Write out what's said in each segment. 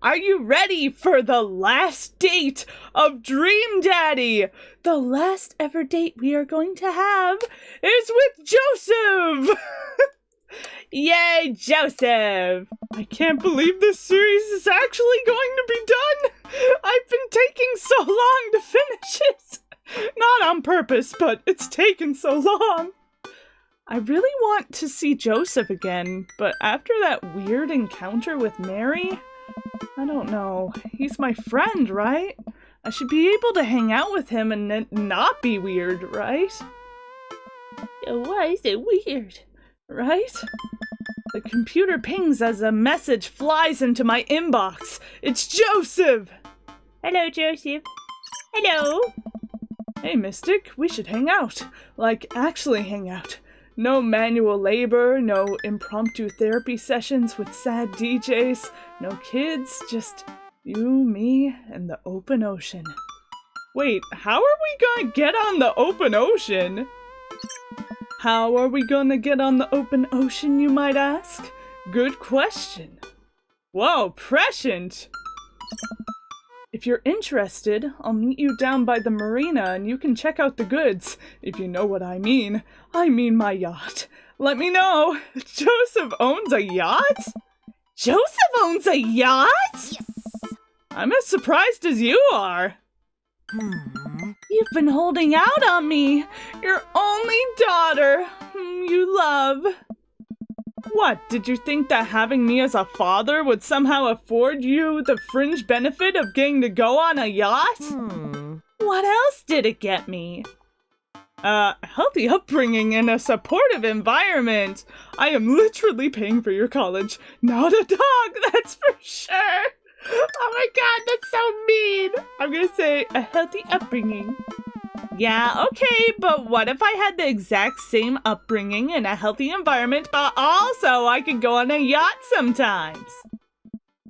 Are you ready for the last date of Dream Daddy? The last ever date we are going to have is with Joseph! Yay, Joseph! I can't believe this series is actually going to be done! I've been taking so long to finish it! Not on purpose, but it's taken so long. I really want to see Joseph again, but after that weird encounter with Mary, I don't know. He's my friend, right? I should be able to hang out with him and not be weird, right? Why is it weird? Right? The computer pings as a message flies into my inbox. It's Joseph! Hello, Joseph. Hello. Hey, Mystic, we should hang out. Like, actually hang out. No manual labor, no impromptu therapy sessions with sad DJs, no kids, just you, me, and the open ocean. Wait, how are we gonna get on the open ocean? How are we gonna get on the open ocean, you might ask? Good question. Whoa, prescient! If you're interested, I'll meet you down by the marina and you can check out the goods, if you know what I mean. I mean my yacht. Let me know. Joseph owns a yacht? Joseph owns a yacht? Yes! I'm as surprised as you are. You've been holding out on me. Your only daughter, whom you love. What, did you think that having me as a father would somehow afford you the fringe benefit of getting to go on a yacht? What else did it get me? A healthy upbringing and a supportive environment. I am literally paying for your college, not a dog, that's for sure. Oh my god, that's so mean. I'm gonna say a healthy upbringing. Yeah, okay, but what if I had the exact same upbringing in a healthy environment, but also I could go on a yacht sometimes?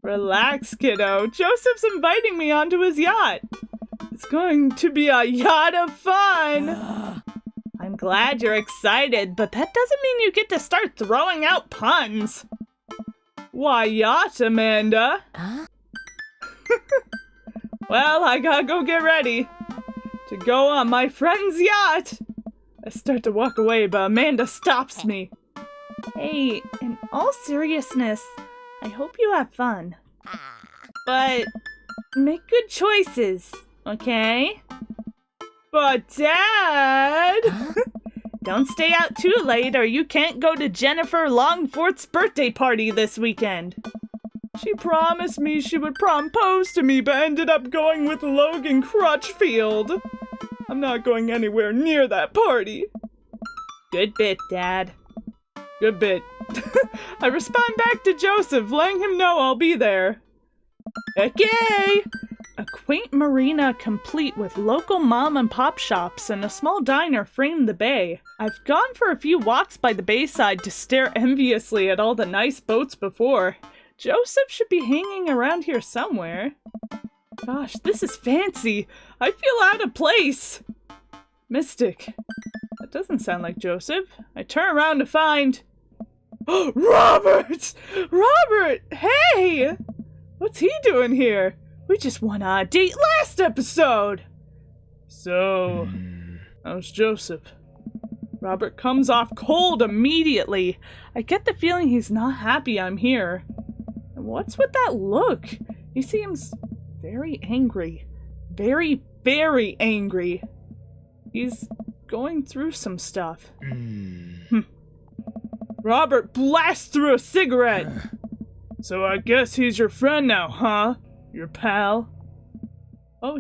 Relax, kiddo. Joseph's inviting me onto his yacht. It's going to be a yacht of fun. I'm glad you're excited, but that doesn't mean you get to start throwing out puns. Why yacht, Amanda? Well, I gotta go get ready to go on my friend's yacht. I start to walk away, but Amanda stops me. Hey, in all seriousness, I hope you have fun. But make good choices, okay? But Dad! Don't stay out too late or you can't go to Jennifer Longforth's birthday party this weekend. She promised me she would propose to me, but ended up going with Logan Crutchfield. I'm not going anywhere near that party. Good bit, Dad. Good bit. I respond back to Joseph, letting him know I'll be there. Okay! A quaint marina complete with local mom and pop shops and a small diner frame the bay. I've gone for a few walks by the bayside to stare enviously at all the nice boats before. Joseph should be hanging around here somewhere. Gosh, this is fancy. I feel out of place. Mystic. That doesn't sound like Joseph. I turn around to find... Oh, Robert! Robert! Hey! What's he doing here? We just went on a date last episode! So, how's Joseph? Robert comes off cold immediately. I get the feeling he's not happy I'm here. And what's with that look? He seems very angry. Very, very angry. He's going through some stuff. Robert blasts through a cigarette. So I guess he's your friend now, huh? Your pal? Oh,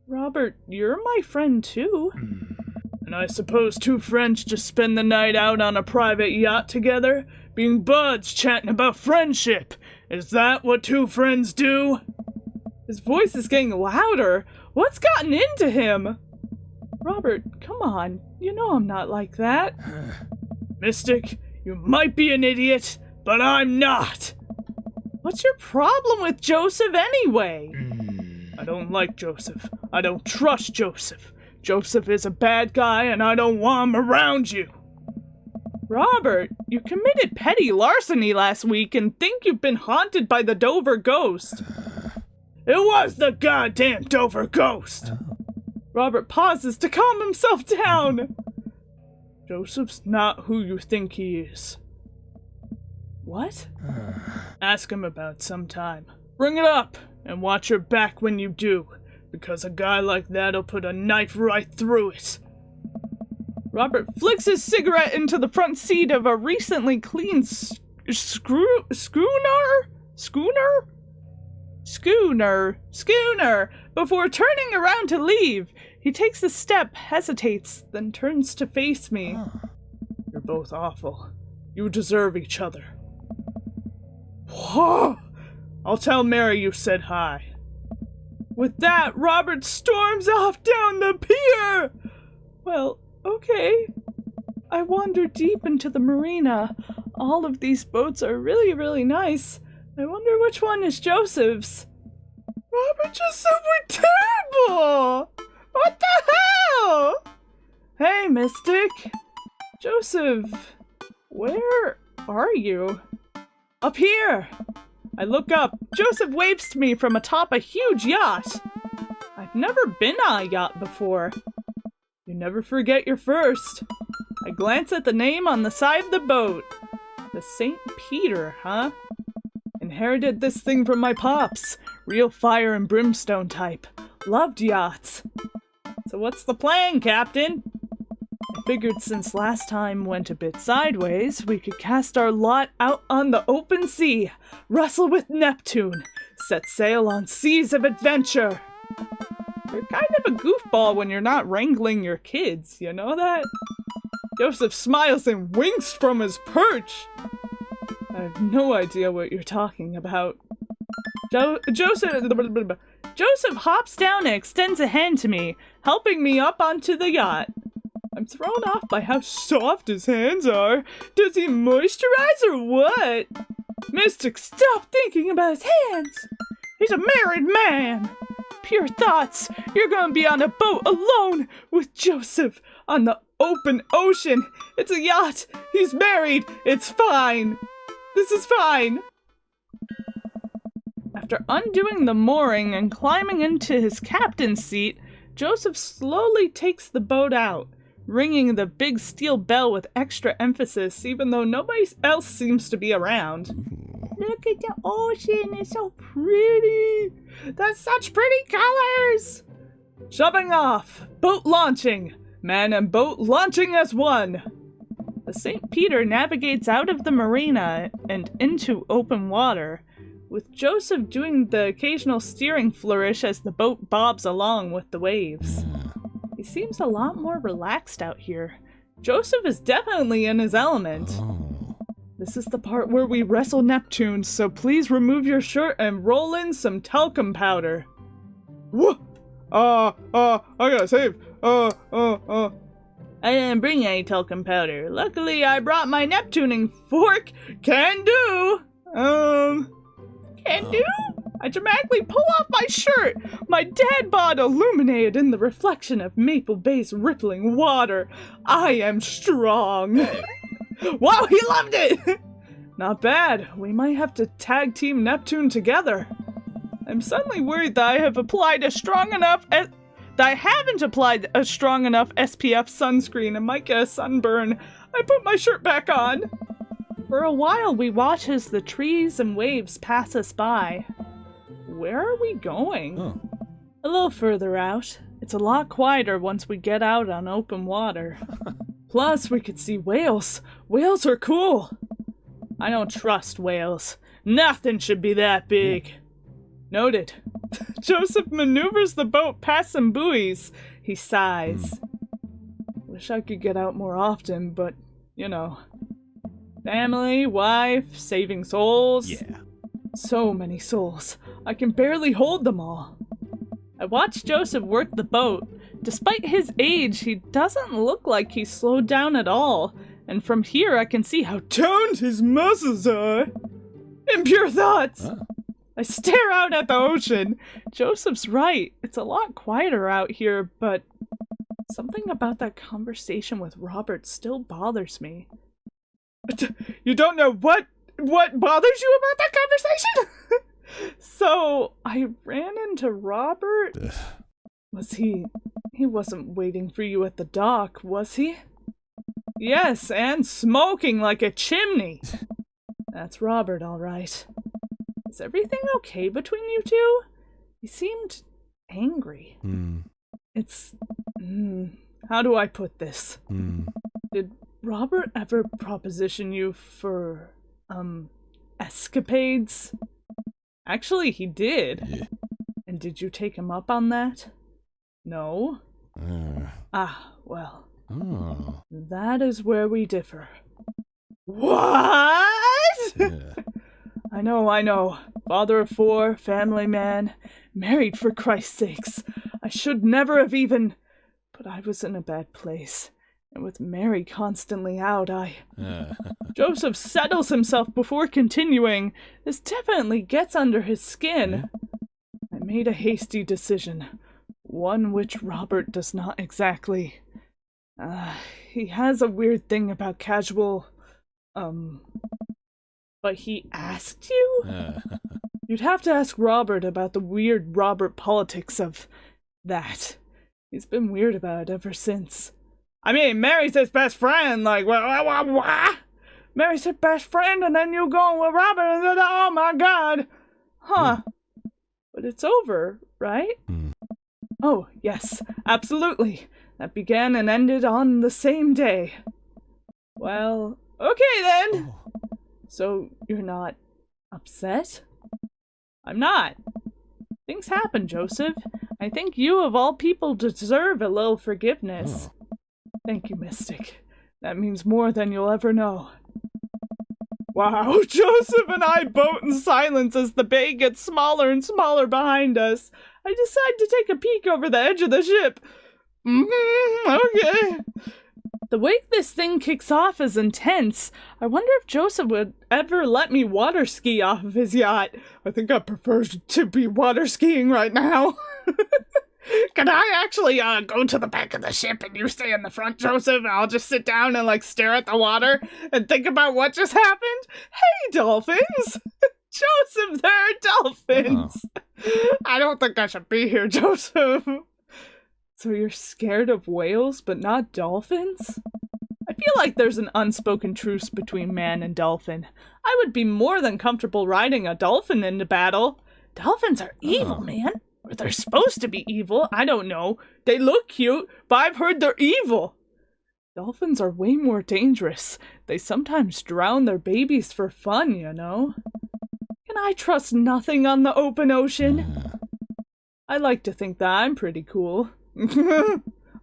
Robert, you're my friend too. And I suppose two friends just spend the night out on a private yacht together, being buds chatting about friendship. Is that what two friends do? His voice is getting louder. What's gotten into him? Robert, come on. You know I'm not like that. Mystic, you might be an idiot, but I'm not. What's your problem with Joseph anyway? I don't like Joseph. I don't trust Joseph. Joseph is a bad guy and I don't want him around you. Robert, You committed petty larceny last week and think you've been haunted by the Dover ghost. It was the goddamn Dover ghost! Robert pauses to calm himself down. Joseph's not who you think he is. What? Ask him about sometime. Bring it up, and watch your back when you do, because a guy like that'll put a knife right through it. Robert flicks his cigarette into the front seat of a recently cleaned schooner. Before turning around to leave, he takes a step, hesitates, then turns to face me. You're both awful. You deserve each other. Whoa! I'll tell Mary you said hi. With that, Robert storms off down the pier! Well, okay. I wander deep into the marina. All of these boats are really, really nice. I wonder which one is Joseph's. Robert just said we're terrible! What the hell? Hey, Mystic. Joseph, where are you? Up here. I look up. Joseph waves to me from atop a huge yacht. I've never been on a yacht before. You never forget your first. I glance at the name on the side of the boat. The St. Peter, huh? Inherited this thing from my pops. Real fire and brimstone type. Loved yachts. So what's the plan, Captain? I figured since last time went a bit sideways, we could cast our lot out on the open sea, wrestle with Neptune, set sail on seas of adventure. You're kind of a goofball when you're not wrangling your kids, you know that? Joseph smiles and winks from his perch. I have no idea what you're talking about. Joseph hops down and extends a hand to me, helping me up onto the yacht. I'm thrown off by how soft his hands are. Does he moisturize or what? Mystic, stop thinking about his hands. He's a married man. Pure thoughts. You're gonna be on a boat alone with Joseph on the open ocean. It's a yacht. He's married. It's fine. This is fine. After undoing the mooring and climbing into his captain's seat, Joseph slowly takes the boat out, ringing the big steel bell with extra emphasis, even though nobody else seems to be around. Look at the ocean, it's so pretty. That's such pretty colors. Shoving off, boat launching, man and boat launching as one. The St. Peter navigates out of the marina and into open water, with Joseph doing the occasional steering flourish as the boat bobs along with the waves. He seems a lot more relaxed out here. Joseph is definitely in his element. This is the part where we wrestle Neptune, so please remove your shirt and roll in some talcum powder. Whoa! I gotta save. I didn't bring any talcum powder. Luckily, I brought my Neptuning fork. Can do. Can do? I dramatically pull off my shirt, my dad bod illuminated in the reflection of Maple Bay's rippling water. I am strong. Wow, he loved it! Not bad. We might have to tag team Neptune together. I'm suddenly worried that I haven't applied a strong enough SPF sunscreen and might get a sunburn. I put my shirt back on. For a while, we watch as the trees and waves pass us by. Where are we going? A little further out. It's a lot quieter once we get out on open water. Plus, we could see whales. Whales are cool. I don't trust whales. Nothing should be that big. Noted. Joseph maneuvers the boat past some buoys. He sighs. Wish I could get out more often, but, you know. Family, wife, saving souls. Yeah. So many souls. I can barely hold them all. I watch Joseph work the boat. Despite his age, he doesn't look like he's slowed down at all. And from here I can see how toned his muscles are. Impure thoughts! I stare out at the ocean. Joseph's right. It's a lot quieter out here, but something about that conversation with Robert still bothers me. You don't know what bothers you about that conversation? So, I ran into Robert. Was he wasn't waiting for you at the dock, was he? Yes, and smoking like a chimney. That's Robert, all right. Is everything okay between you two? He seemed angry. How do I put this? Did Robert ever proposition you for, escapades? Actually, he did. Yeah. And did you take him up on that? No? Well. Oh. That is where we differ. What? Yeah. I know. Father of 4, family man, married for Christ's sakes. I should never have even... But I was in a bad place. And with Mary constantly out, Joseph settles himself before continuing. This definitely gets under his skin. I made a hasty decision. One which Robert does not exactly... he has a weird thing about casual... But he asked you? You'd have to ask Robert about the weird Robert politics of that. He's been weird about it ever since. I mean, Mary's his best friend, like, what? Mary's his best friend, and then you go with Robert, and then, oh my god. Huh. But it's over, right? Oh, yes, absolutely. That began and ended on the same day. Well, okay then. So, you're not upset? I'm not. Things happen, Joseph. I think you, of all people, deserve a little forgiveness. Thank you, Mystic. That means more than you'll ever know. Wow, Joseph and I boat in silence as the bay gets smaller and smaller behind us. I decide to take a peek over the edge of the ship. Okay. The wake this thing kicks off is intense. I wonder if Joseph would ever let me water ski off of his yacht. I think I prefer to be water skiing right now. Can I actually go to the back of the ship and you stay in the front, Joseph? And I'll just sit down and stare at the water and think about what just happened? Hey, dolphins! Joseph, there are dolphins! I don't think I should be here, Joseph. So you're scared of whales, but not dolphins? I feel like there's an unspoken truce between man and dolphin. I would be more than comfortable riding a dolphin into battle. Dolphins are evil, man. Or they're supposed to be evil. I don't know. They look cute, but I've heard they're evil. Dolphins are way more dangerous. They sometimes drown their babies for fun, you know. Can I trust nothing on the open ocean? I like to think that I'm pretty cool.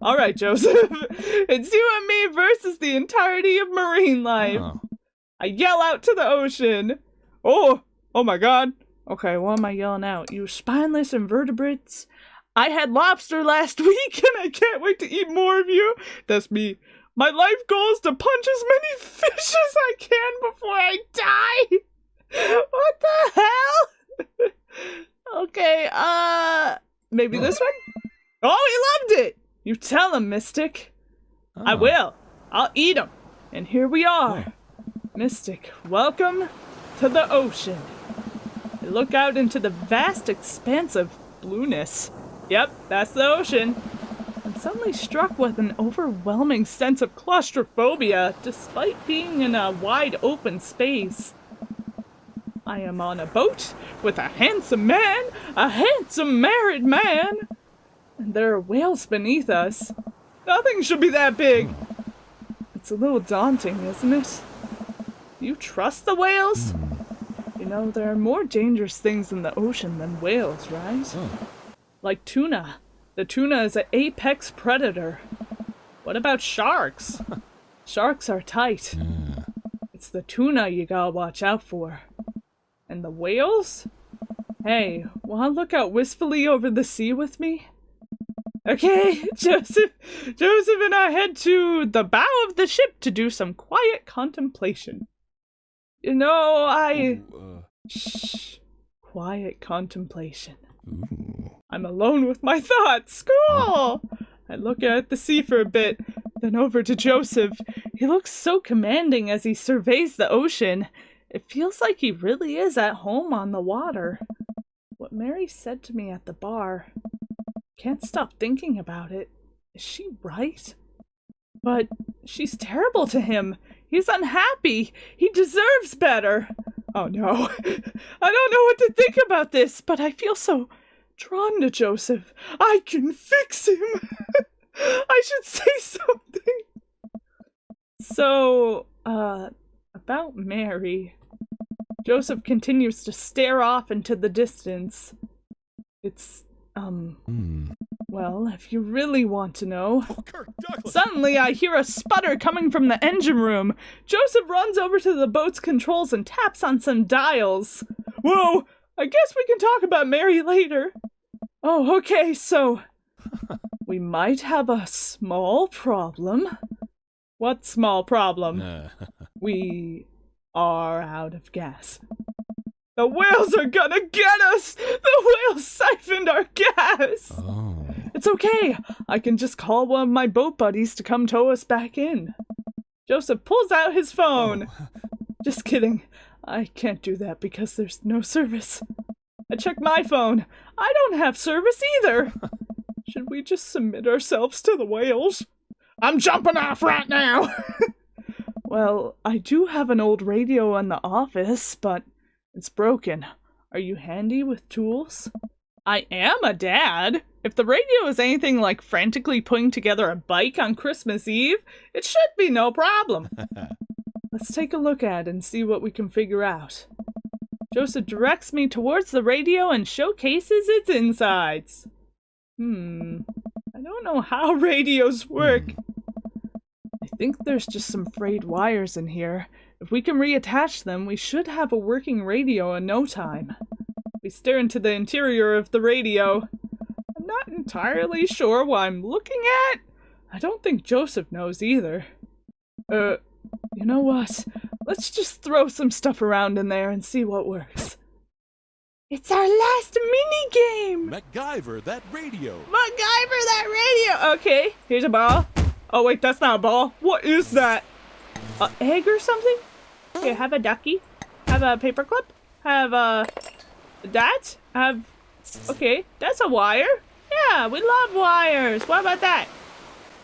All right, Joseph. It's you and me versus the entirety of marine life. I yell out to the ocean. Oh my god. Okay, what am I yelling out? You spineless invertebrates. I had lobster last week and I can't wait to eat more of you. That's me. My life goal is to punch as many fish as I can before I die. What the hell? Okay, maybe this one? Oh, he loved it! You tell him, Mystic. I will. I'll eat him. And here we are. Mystic, welcome to the ocean. I look out into the vast expanse of blueness. Yep, that's the ocean. I'm suddenly struck with an overwhelming sense of claustrophobia, despite being in a wide open space. I am on a boat with a handsome man, a handsome married man. And there are whales beneath us. Nothing should be that big. It's a little daunting, isn't it? Do you trust the whales? You know, there are more dangerous things in the ocean than whales, right? Like tuna. The tuna is an apex predator. What about sharks? Sharks are tight. It's the tuna you gotta watch out for. And the whales? Hey, wanna look out wistfully over the sea with me? Okay, Joseph and I head to the bow of the ship to do some quiet contemplation. You know, Shh. Quiet contemplation. I'm alone with my thoughts. Cool! I look at the sea for a bit, Then over to Joseph. He looks so commanding as he surveys the ocean. It feels like he really is at home on the water. What Mary said to me at the bar. Can't stop thinking about it. Is she right? But she's terrible to him. He's unhappy. He deserves better. Oh no. I don't know what to think about this, but I feel so drawn to Joseph. I can fix him. I should say something. So, about Mary. Joseph continues to stare off into the distance. It's, well, if you really want to know. Suddenly I hear a sputter coming from the engine room. Joseph runs over to the boat's controls and taps on some dials. Whoa, I guess we can talk about Mary later. Oh, okay, so we might have a small problem. What small problem? We are out of gas. The whales are gonna get us! The whales siphoned our gas! Oh. It's okay. I can just call one of my boat buddies to come tow us back in. Joseph pulls out his phone. Oh. Just kidding. I can't do that because there's no service. I check my phone. I don't have service either. Should we just submit ourselves to the whales? I'm jumping off right now! Well, I do have an old radio in the office, but it's broken. Are you handy with tools? I am a dad. If the radio is anything like frantically putting together a bike on Christmas Eve, it should be no problem. Let's take a look at it and see what we can figure out. Joseph directs me towards the radio and showcases its insides. I don't know how radios work. I think there's just some frayed wires in here. If we can reattach them, we should have a working radio in no time. We stare into the interior of the radio. I'm not entirely sure what I'm looking at. I don't think Joseph knows either. You know what? Let's just throw some stuff around in there and see what works. It's our last mini-game! MacGyver that radio! MacGyver that radio! Okay, here's a ball. Oh wait, that's not a ball. What is that? An egg or something? Here, have a ducky. Have a paperclip. Have that. Have... Okay, that's a wire. Yeah, we love wires. What about that?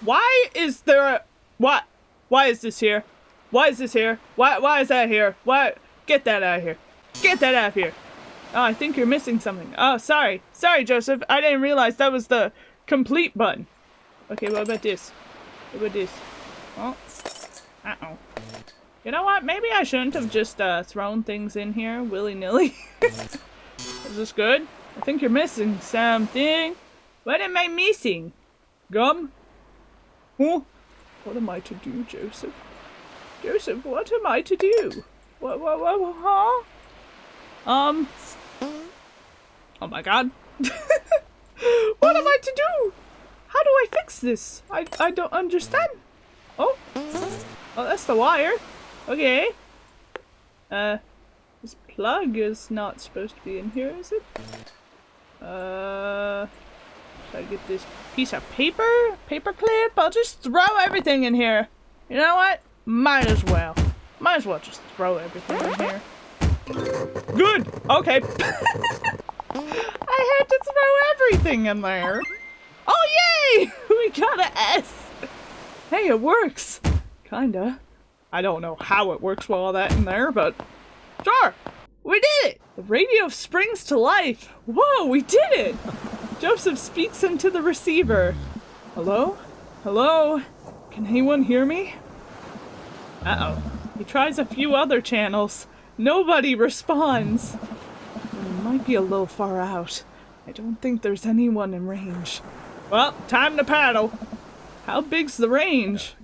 Why is there a... What? Why is this here? Why is this here? Why is that here? Why? Get that out of here. Get that out of here. Oh, I think you're missing something. Oh, sorry. Sorry, Joseph. I didn't realize that was the complete button. Okay, what about this? What about this? Oh. Uh-oh. You know what? Maybe I shouldn't have just thrown things in here willy-nilly. Is this good? I think you're missing something. What am I missing? Gum? Huh? What am I to do, Joseph? Joseph, what am I to do? What, huh? Oh my god. What am I to do? How do I fix this? I don't understand. Oh. Oh, that's the wire. Okay. This plug is not supposed to be in here, is it? Should I get this piece of paper? Paper clip? I'll just throw everything in here. You know what? Might as well. Might as well just throw everything in here. Good! Okay. I had to throw everything in there. Oh, yay! We got an S! Hey, it works. Kinda. I don't know how it works with all that in there, but sure! We did it! The radio springs to life. Whoa, we did it! Joseph speaks into the receiver. Hello? Hello? Can anyone hear me? Uh-oh. He tries a few other channels. Nobody responds. It might be a little far out. I don't think there's anyone in range. Well, time to paddle. How big's the range?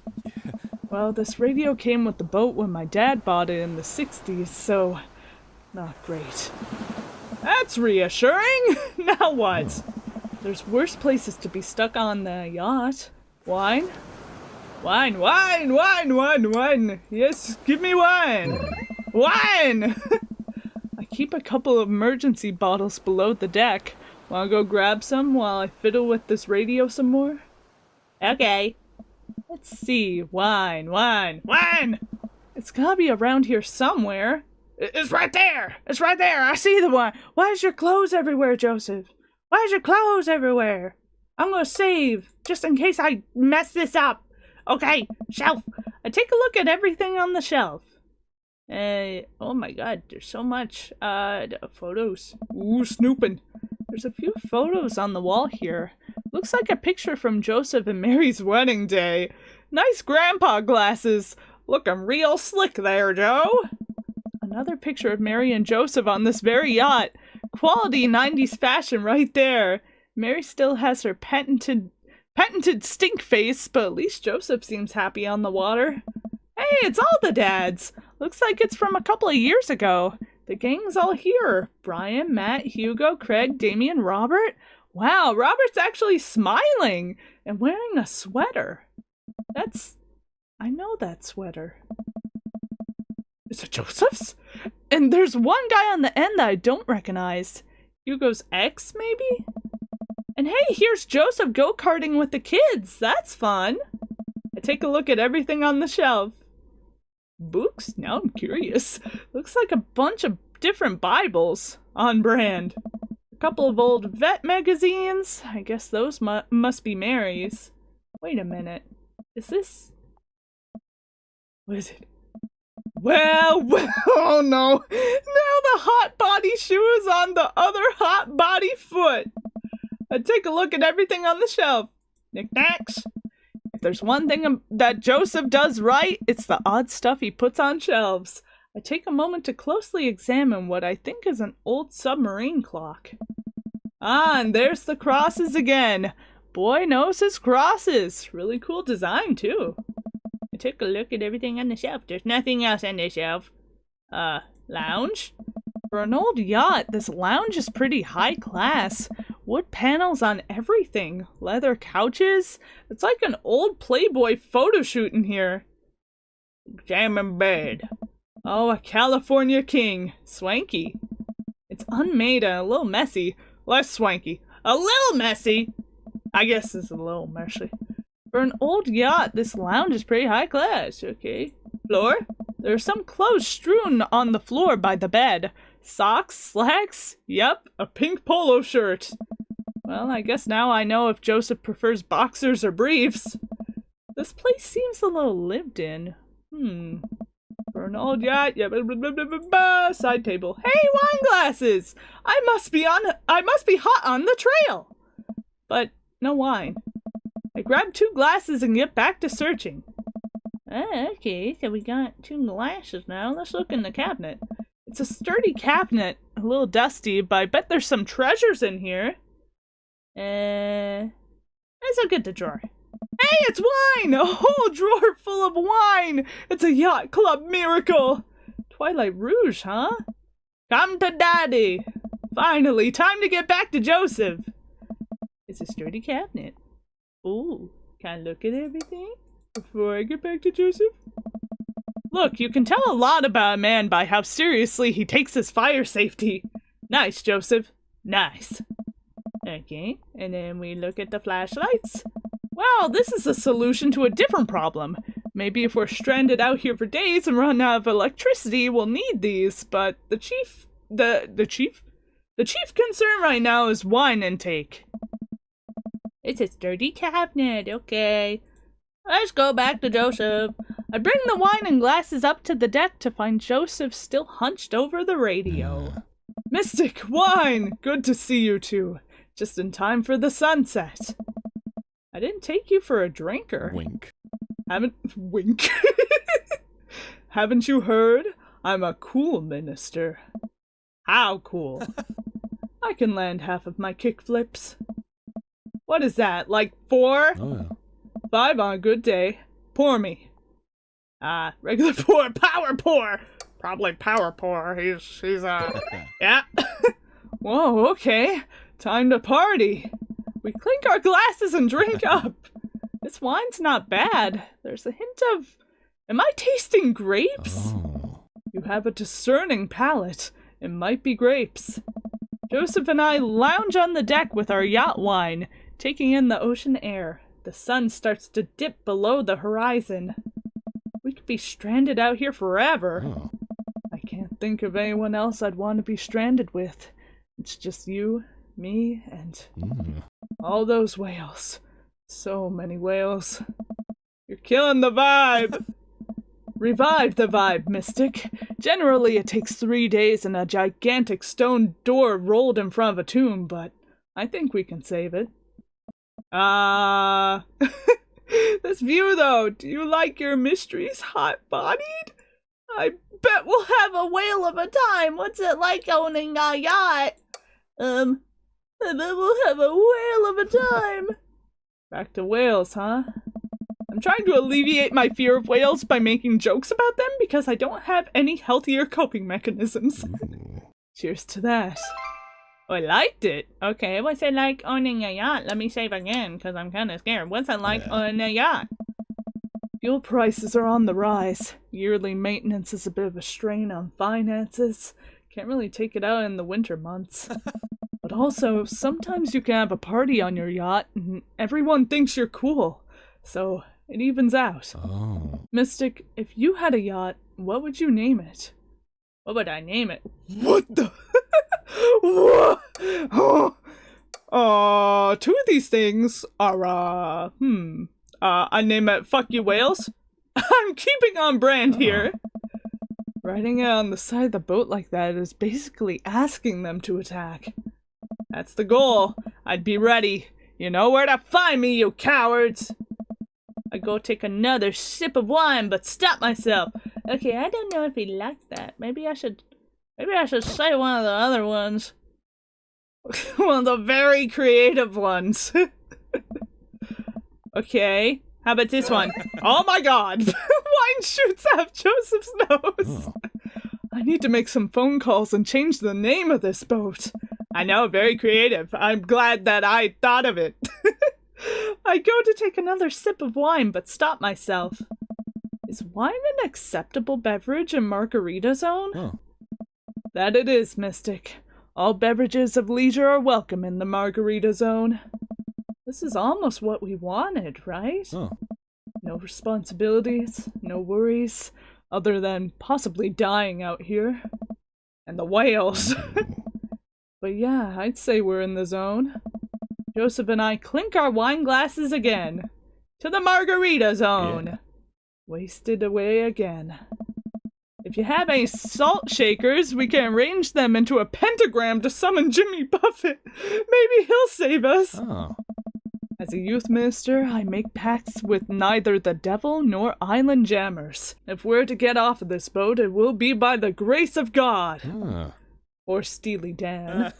Well, this radio came with the boat when my dad bought it in the 60s, so not great. That's reassuring. Now what? There's worse places to be stuck on the yacht. Wine? Wine, wine, wine, wine, wine. Yes, give me wine. Wine! I keep a couple of emergency bottles below the deck. Wanna go grab some while I fiddle with this radio some more? Okay. Let's see. Wine. It's gotta be around here somewhere. It's right there. It's right there. I see the wine. Why is your clothes everywhere, Joseph? Why is your clothes everywhere? I'm gonna save, just in case I mess this up. Okay, shelf. I take a look at everything on the shelf. Oh my god, there's so much. Photos. Ooh, snooping. There's a few photos on the wall here. Looks like a picture from Joseph and Mary's wedding day. Nice grandpa glasses. Looking real slick there, Joe. Another picture of Mary and Joseph on this very yacht. Quality 90s fashion right there. Mary still has her patented stink face, but at least Joseph seems happy on the water. Hey, it's all the dads. Looks like it's from a couple of years ago. The gang's all here. Brian, Matt, Hugo, Craig, Damien, Robert. Wow, Robert's actually smiling and wearing a sweater. I know that sweater. Is it Joseph's? And there's one guy on the end that I don't recognize. Hugo's ex, maybe? And hey, here's Joseph go-karting with the kids. That's fun. I take a look at everything on the shelf. Books? Now I'm curious. Looks like a bunch of different Bibles. On brand. A couple of old vet magazines. I guess those must be Mary's. Wait a minute. Is this... What is it? Well, oh no. Now the hot body shoe is on the other hot body foot. I take a look at everything on the shelf. Knickknacks. If there's one thing that Joseph does right, it's the odd stuff he puts on shelves. I take a moment to closely examine what I think is an old submarine clock. Ah, and there's the crosses again. Boy knows his crosses. Really cool design, too. I took a look at everything on the shelf. There's nothing else on the shelf. Lounge? For an old yacht, this lounge is pretty high class. Wood panels on everything. Leather couches. It's like an old Playboy photo shoot in here. Examine bed. Oh, a California king. Swanky. It's unmade and a little messy. Less swanky. A little messy! I guess it's a little messy. For an old yacht, this lounge is pretty high class. Okay. Floor? There are some clothes strewn on the floor by the bed. Socks? Slacks? Yep, a pink polo shirt. Well, I guess now I know if Joseph prefers boxers or briefs. This place seems a little lived in. For an old yacht, yeah, side table. Hey, wine glasses! I must be hot on the trail! But no wine. I grab 2 glasses and get back to searching. Okay, so we got 2 glasses now. Let's look in the cabinet. It's a sturdy cabinet, a little dusty, but I bet there's some treasures in here. Let's look at the drawer. Hey, it's wine! A whole drawer full of wine! It's a yacht club miracle! Twilight Rouge, huh? Come to Daddy! Finally, time to get back to Joseph! It's a sturdy cabinet. Ooh, can I look at everything before I get back to Joseph? Look, you can tell a lot about a man by how seriously he takes his fire safety. Nice, Joseph. Nice. Okay, and then we look at the flashlights. Well, this is a solution to a different problem. Maybe if we're stranded out here for days and run out of electricity, we'll need these, but the chief concern right now is wine intake. It's a sturdy cabinet, okay. Let's go back to Joseph. I bring the wine and glasses up to the deck to find Joseph still hunched over the radio. Mystic, wine! Good to see you two. Just in time for the sunset. I didn't take you for a drinker. Wink. Wink. Haven't you heard? I'm a cool minister. How cool? I can land half of my kickflips. What is that, like 4? Oh, yeah. 5 on a good day. Pour me. Regular pour, power pour. Probably power pour. He's yeah. Whoa, okay. Time to party. We clink our glasses and drink up. This wine's not bad. There's a hint of... Am I tasting grapes? Oh. You have a discerning palate. It might be grapes. Joseph and I lounge on the deck with our yacht wine, taking in the ocean air. the sun starts to dip below the horizon. We could be stranded out here forever. Oh. I can't think of anyone else I'd want to be stranded with. It's just you, me, and all those whales. So many whales. You're killing the vibe! Revive the vibe, Mystic. Generally, it takes 3 days and a gigantic stone door rolled in front of a tomb, but I think we can save it. This view, though. Do you like your mysteries hot-bodied? I bet we'll have a whale of a time. What's it like owning a yacht? I bet we'll have a whale of a time. Back to whales, huh? I'm trying to alleviate my fear of whales by making jokes about them because I don't have any healthier coping mechanisms. Cheers to that. Oh, I liked it. Okay, what's it like owning a yacht? Let me save again, because I'm kind of scared. What's it like owning a yacht? Fuel prices are on the rise. Yearly maintenance is a bit of a strain on finances. Can't really take it out in the winter months. But also, sometimes you can have a party on your yacht, and everyone thinks you're cool. So, it evens out. Oh. Mystic, if you had a yacht, what would you name it? What would I name it? What the? What? Two of these things are, I name it Fuck You Whales. I'm keeping on brand here. Riding it on the side of the boat like that is basically asking them to attack. That's the goal. I'd be ready. You know where to find me, you cowards! I go take another sip of wine, but stop myself. Okay, I don't know if he liked that. Maybe I should say one of the other ones. One of the very creative ones. Okay, how about this one? Oh my god! Wine shoots out Joseph's nose! I need to make some phone calls and change the name of this boat. I know, very creative. I'm glad that I thought of it. I go to take another sip of wine, but stop myself. Is wine an acceptable beverage in Margarita Zone? Oh. That it is, Mystic. All beverages of leisure are welcome in the Margarita Zone. This is almost what we wanted, right? Oh. No responsibilities, no worries, other than possibly dying out here. And the whales. But yeah, I'd say we're in the zone. Joseph and I clink our wine glasses again. To the Margarita Zone. Yeah. Wasted away again. If you have any salt shakers, we can arrange them into a pentagram to summon Jimmy Buffett. Maybe he'll save us. Oh. As a youth minister, I make pacts with neither the devil nor island jammers. If we're to get off of this boat, it will be by the grace of God. Or Steely Dan.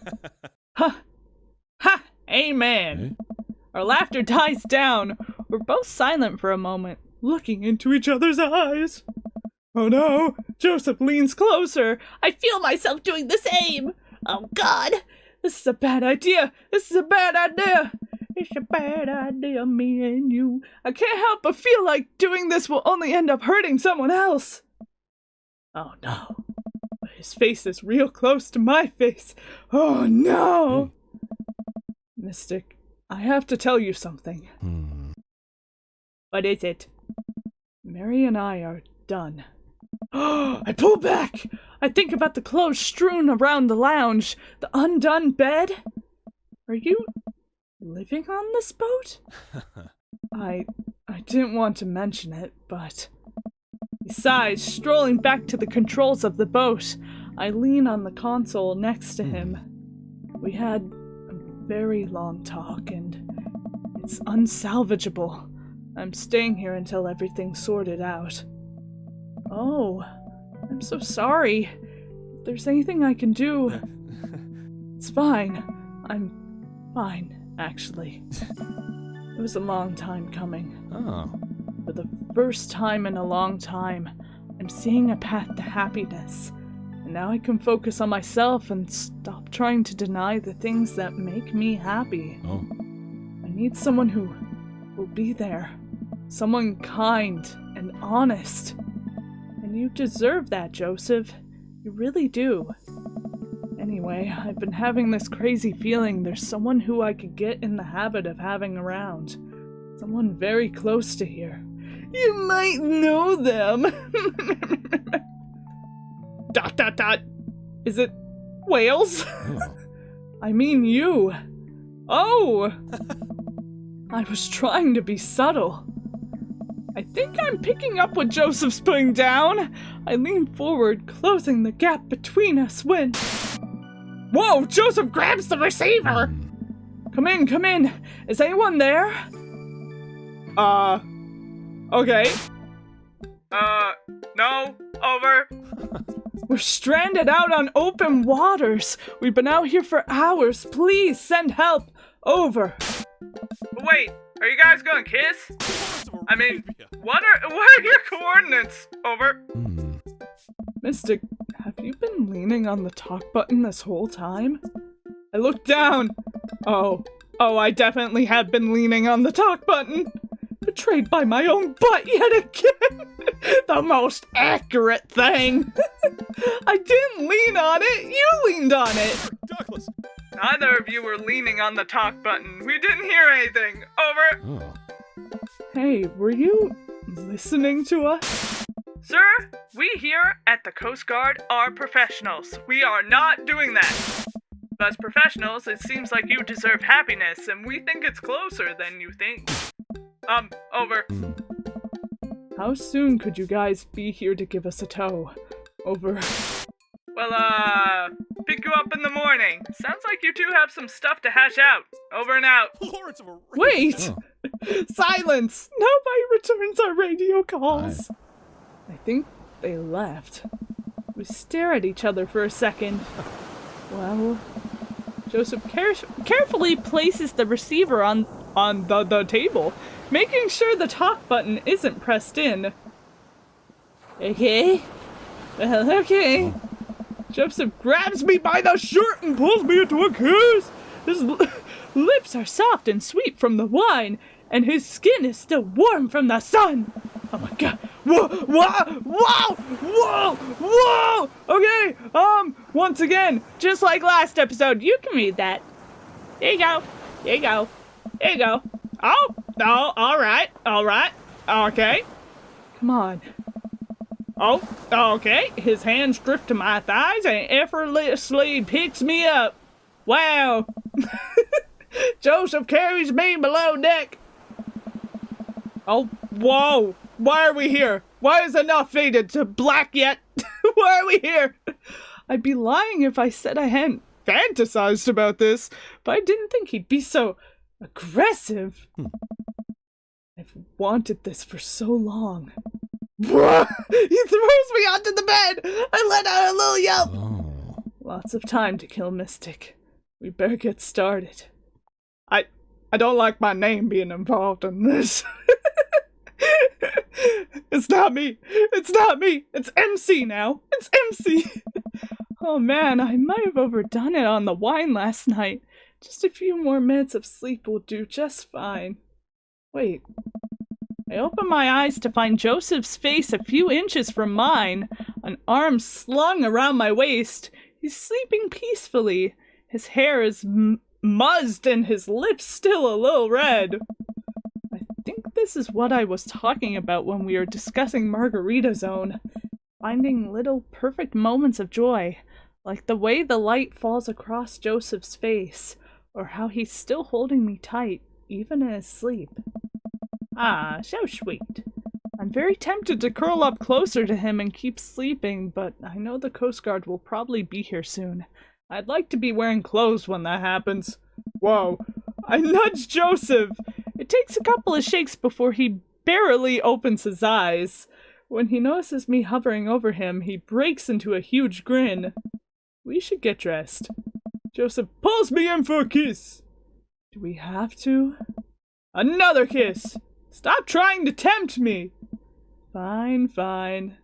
Ha! Ha! Amen! Our laughter dies down. We're both silent for a moment, looking into each other's eyes. Oh no! Joseph leans closer. I feel myself doing the same. Oh God! This is a bad idea. This is a bad idea. It's a bad idea, me and you. I can't help but feel like doing this will only end up hurting someone else. Oh no. His face is real close to my face. Oh no! Mystic, I have to tell you something. What is it? Mary and I are done. I pull back! I think about the clothes strewn around the lounge, the undone bed. Are you living on this boat? I didn't want to mention it, but... Besides, strolling back to the controls of the boat, I lean on the console next to him. We had a very long talk, and it's unsalvageable. I'm staying here until everything's sorted out. Oh, I'm so sorry. If there's anything I can do... It's fine. I'm fine, actually. It was a long time coming. Oh. For the first time in a long time, I'm seeing a path to happiness. And now I can focus on myself and stop trying to deny the things that make me happy. Oh. I need someone who will be there. Someone kind and honest. And you deserve that, Joseph. You really do. Anyway, I've been having this crazy feeling there's someone who I could get in the habit of having around. Someone very close to here. You might know them. Dot dot dot. Is it whales? I mean you. Oh! I was trying to be subtle. I think I'm picking up what Joseph's putting down. I lean forward, closing the gap between us when... Whoa! Joseph grabs the receiver! Come in, come in. Is anyone there? Okay. No. Over. We're stranded out on open waters. We've been out here for hours. Please send help. Over. Wait, are you guys gonna kiss? I mean, what are your coordinates? Over. Mystic, have you been leaning on the talk button this whole time? I looked down. Oh, I definitely have been leaning on the talk button. Betrayed by my own butt yet again. The most accurate thing. I didn't lean on it. You leaned on it. Douglas. Neither of you were leaning on the talk button. We didn't hear anything. Over. Oh. Hey, were you listening to us? Sir, we here at the Coast Guard are professionals. We are not doing that. As professionals, it seems like you deserve happiness, and we think it's closer than you think. Over. How soon could you guys be here to give us a tow? Over. Well, pick you up in the morning. Sounds like you two have some stuff to hash out. Over and out. Lawrence of Arabia. Wait! Silence! Nobody returns our radio calls. I think they left. We stare at each other for a second. Well, Joseph carefully places the receiver on the table, making sure the talk button isn't pressed in. Okay. Well, okay. Joseph grabs me by the shirt and pulls me into a kiss. His lips are soft and sweet from the wine, and his skin is still warm from the sun. Oh my god. Whoa, whoa, whoa, whoa, whoa! Okay, once again, just like last episode, you can read that. There you go. There you go. There you go. Oh, alright, okay. Come on. Oh, okay. His hands drift to my thighs and effortlessly picks me up. Wow. Joseph carries me below deck. Oh, whoa. Why are we here? Why is it not faded to black yet? Why are we here? I'd be lying if I said I hadn't fantasized about this, but I didn't think he'd be so aggressive. I've wanted this for so long. He throws me onto the bed! I let out a little yelp! Oh. Lots of time to kill Mystic. We better get started. I don't like my name being involved in this. It's not me! It's not me! It's MC now! It's MC! Oh man, I might have overdone it on the wine last night. Just a few more minutes of sleep will do just fine. Wait. I open my eyes to find Joseph's face a few inches from mine, an arm slung around my waist. He's sleeping peacefully. His hair is muzzed and his lips still a little red. I think this is what I was talking about when we were discussing Margarita Zone. Finding little perfect moments of joy, like the way the light falls across Joseph's face, or how he's still holding me tight, even in his sleep. Ah, so sweet. I'm very tempted to curl up closer to him and keep sleeping, but I know the Coast Guard will probably be here soon. I'd like to be wearing clothes when that happens. Whoa. I nudge Joseph. It takes a couple of shakes before he barely opens his eyes. When he notices me hovering over him, he breaks into a huge grin. We should get dressed. Joseph pulls me in for a kiss. Do we have to? Another kiss! Stop trying to tempt me! Fine, fine.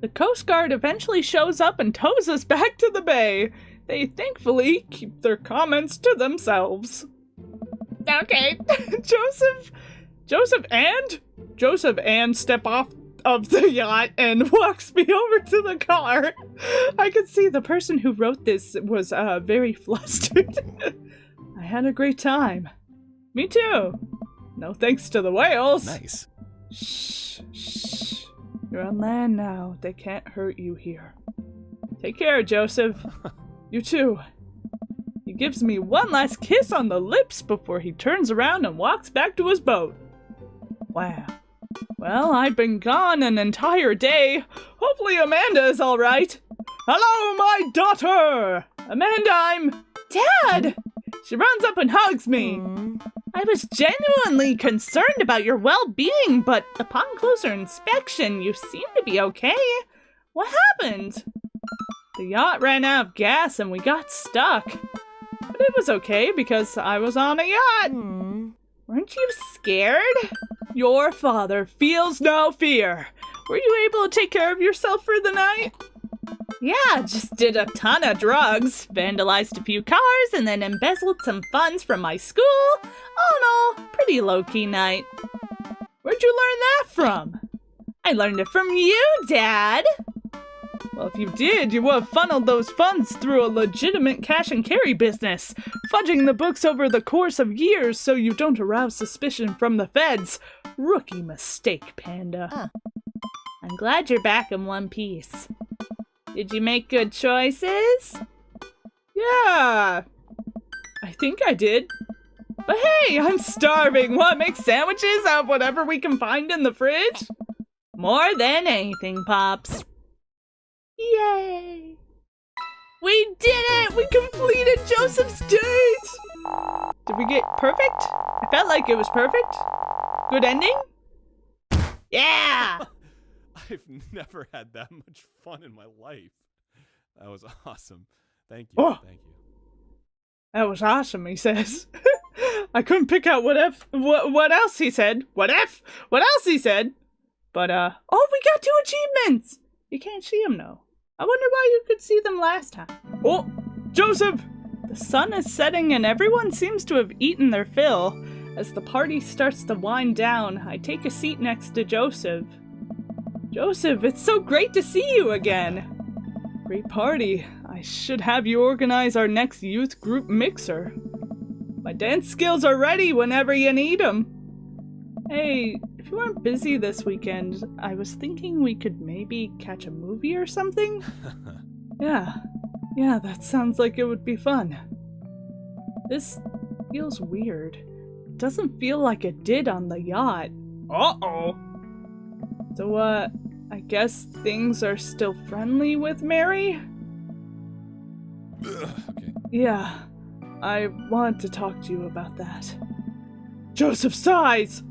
The Coast Guard eventually shows up and tows us back to the bay. They thankfully keep their comments to themselves. Okay. Joseph and step off of the yacht and walks me over to the car. I could see the person who wrote this was very flustered. I had a great time. Me too. No thanks to the whales. Nice. Shh, shh. You're on land now. They can't hurt you here. Take care, Joseph. You too. He gives me one last kiss on the lips before he turns around and walks back to his boat. Wow. Well, I've been gone an entire day. Hopefully Amanda is all right. Hello, my daughter! Amanda, Dad! She runs up and hugs me. I was genuinely concerned about your well-being, but upon closer inspection, you seem to be okay. What happened? The yacht ran out of gas and we got stuck. But it was okay because I was on a yacht. Weren't you scared? Your father feels no fear. Were you able to take care of yourself for the night? Yeah, just did a ton of drugs, vandalized a few cars, and then embezzled some funds from my school. All in all, pretty low-key night. Where'd you learn that from? I learned it from you, Dad. Well, if you did, you would have funneled those funds through a legitimate cash and carry business, fudging the books over the course of years so you don't arouse suspicion from the feds. Rookie mistake, Panda. I'm glad you're back in one piece. Did you make good choices? Yeah, I think I did. But hey, I'm starving. Want to make sandwiches out of whatever we can find in the fridge? More than anything, Pops. Yay! We did it! We completed Joseph's date! Did we get perfect? I felt like it was perfect. Good ending? Yeah! I've never had that much fun in my life. That was awesome. Thank you. Oh. Thank you. That was awesome, he says. I couldn't pick out what else he said. What else he said? But, oh, we got 2 achievements! You can't see them, though. I wonder why you could see them last time. Oh, Joseph! The sun is setting and everyone seems to have eaten their fill. As the party starts to wind down, I take a seat next to Joseph. Joseph, it's so great to see you again. Great party. I should have you organize our next youth group mixer. My dance skills are ready whenever you need them. Hey, if you aren't busy this weekend, I was thinking we could maybe catch a movie or something? Yeah, that sounds like it would be fun. This feels weird. It doesn't feel like it did on the yacht. Uh-oh. So, I guess things are still friendly with Mary? Okay. Yeah, I wanted to talk to you about that. Joseph sighs!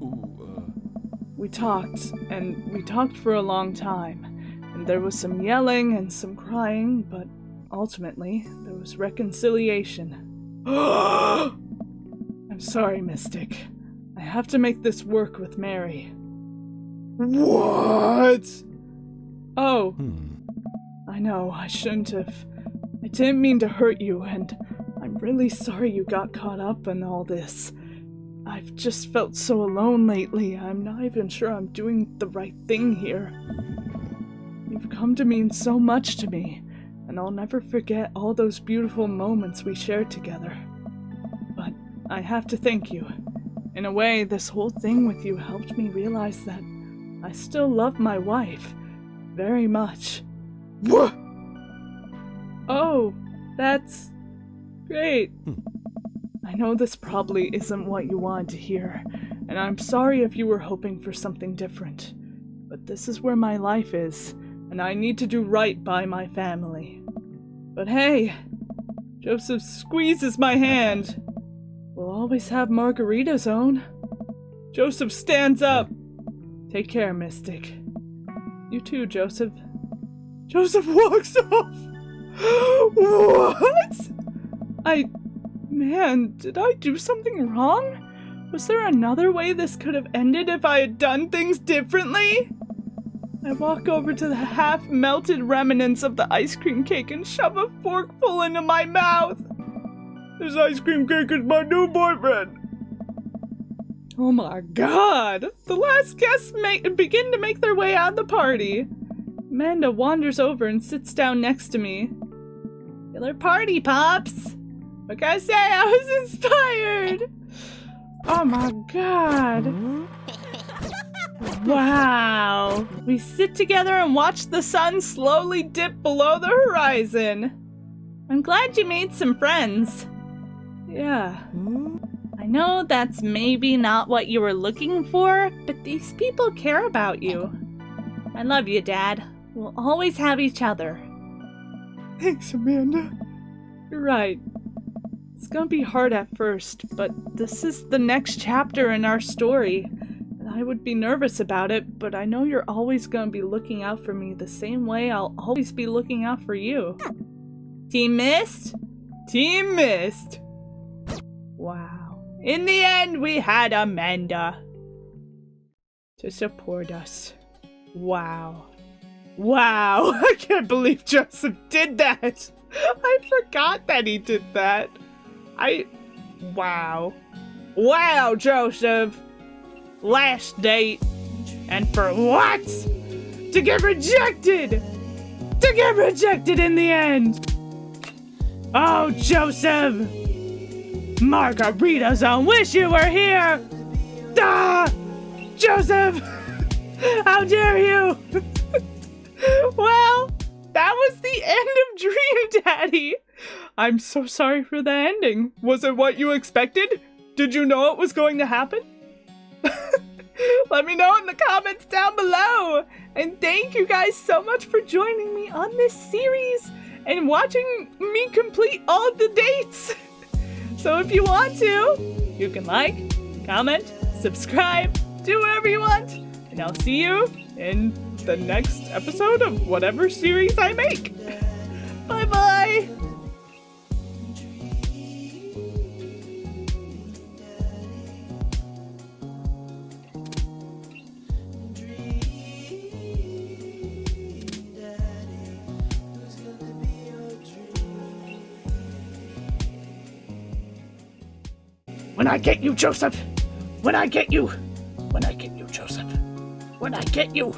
We talked for a long time, and there was some yelling and some crying, but ultimately, there was reconciliation. I'm sorry, Mystic. I have to make this work with Mary. What? Oh, I know, I shouldn't have. I didn't mean to hurt you, and I'm really sorry you got caught up in all this. I've just felt so alone lately, I'm not even sure I'm doing the right thing here. You've come to mean so much to me, and I'll never forget all those beautiful moments we shared together. But I have to thank you. In a way, this whole thing with you helped me realize that I still love my wife very much. What? Oh, that's great. I know this probably isn't what you wanted to hear, and I'm sorry if you were hoping for something different. But this is where my life is, and I need to do right by my family. But hey, Joseph squeezes my hand. We'll always have Margarita Zone. Joseph stands up. Take care, Mystic. You too, Joseph. Joseph walks off. What? Man, did I do something wrong? Was there another way this could have ended if I had done things differently? I walk over to the half-melted remnants of the ice cream cake and shove a forkful into my mouth. This ice cream cake is my new boyfriend. Oh my god! The last guests begin to make their way out of the party. Amanda wanders over and sits down next to me. Killer party, Pops! What can I say? I was inspired! Oh my god. Wow. We sit together and watch the sun slowly dip below the horizon. I'm glad you made some friends. Yeah. I know that's maybe not what you were looking for, but these people care about you. I love you, Dad. We'll always have each other. Thanks, Amanda. You're right. It's gonna be hard at first, but this is the next chapter in our story. And I would be nervous about it, but I know you're always gonna be looking out for me the same way I'll always be looking out for you. Team Mist? Team Mist! Wow. In the end, we had Amanda to support us. Wow. Wow. I can't believe Joseph did that. I forgot that he did that. Wow. Wow, Joseph. Last date. And for what? To get rejected. To get rejected in the end. Oh, Joseph. Margarita Zone, wish you were here! Ah! Joseph! How dare you! Well, that was the end of Dream Daddy. I'm so sorry for the ending. Was it what you expected? Did you know it was going to happen? Let me know in the comments down below. And thank you guys so much for joining me on this series and watching me complete all of the dates. So if you want to, you can like, comment, subscribe, do whatever you want, and I'll see you in the next episode of whatever series I make. Bye-bye! When I get you, Joseph! When I get you! When I get you, Joseph! When I get you!